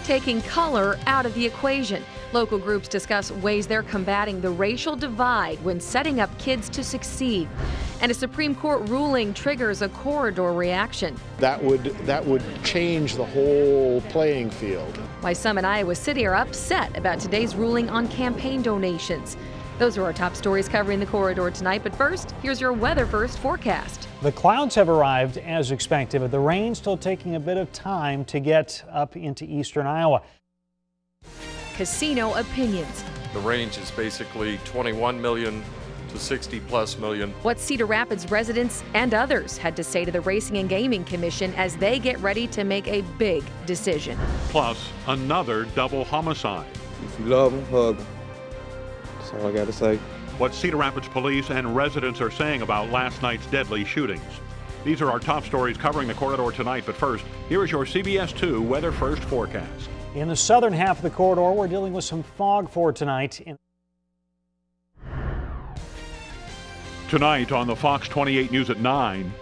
taking color out of the equation. Local groups discuss ways they're combating the racial divide when setting up kids to succeed. And a Supreme Court ruling triggers a corridor reaction. That would change the whole playing field. Why some in Iowa City are upset about today's ruling on campaign donations. Those are our top stories covering the corridor tonight. But first, here's your weather first forecast. The clouds have arrived as expected, but the rain still taking a bit of time to get up into eastern Iowa. Casino opinions. The range is basically 21 million to 60 plus million. What Cedar Rapids residents and others had to say to the Racing and Gaming Commission as they get ready to make a big decision. Plus, another double homicide. If you love them, hug them. That's all I got to say. What Cedar Rapids police and residents are saying about last night's deadly shootings. These are our top stories covering the corridor tonight. But first, here is your CBS 2 Weather First forecast. In the southern half of the corridor, we're dealing with some fog for tonight. Tonight on the Fox 28 News at 9.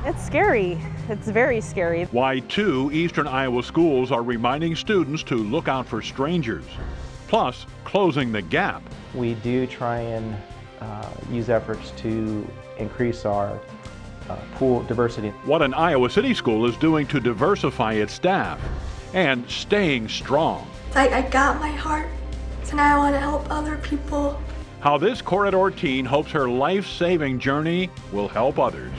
It's scary. It's very scary. Why 2 eastern Iowa schools are reminding students to look out for strangers. Plus, closing the gap. We do try and use efforts to increase our pool diversity. What an Iowa City school is doing to diversify its staff and staying strong. I got my heart, and I want to help other people. How this corridor teen hopes her life-saving journey will help others.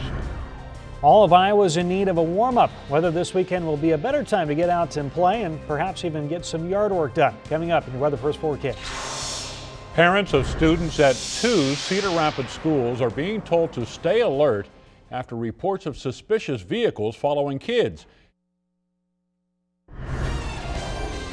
All of Iowa's in need of a warm-up. Whether this weekend will be a better time to get out and play and perhaps even get some yard work done. Coming up in your Weather First forecast. Parents of students at 2 Cedar Rapids schools are being told to stay alert after reports of suspicious vehicles following kids.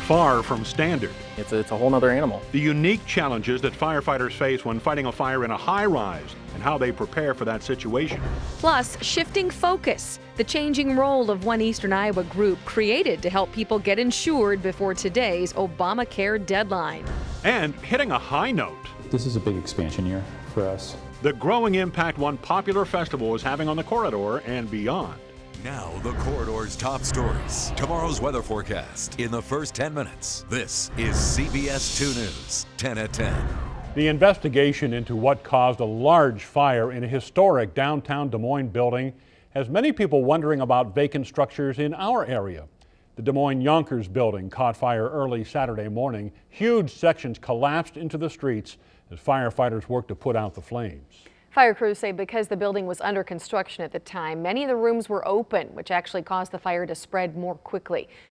Far from standard. It's a whole nother animal. The unique challenges that firefighters face when fighting a fire in a high-rise and how they prepare for that situation. Plus, shifting focus. The changing role of one Eastern Iowa group created to help people get insured before today's Obamacare deadline. And hitting a high note. This is a big expansion year for us. The growing impact one popular festival is having on the corridor and beyond. Now, the corridor's top stories. Tomorrow's weather forecast in the first 10 minutes. This is CBS 2 News, 10 at 10. The investigation into what caused a large fire in a historic downtown Des Moines building has many people wondering about vacant structures in our area. The Des Moines Yonkers building caught fire early Saturday morning. Huge sections collapsed into the streets as firefighters worked to put out the flames. Fire crews say because the building was under construction at the time, many of the rooms were open, which actually caused the fire to spread more quickly.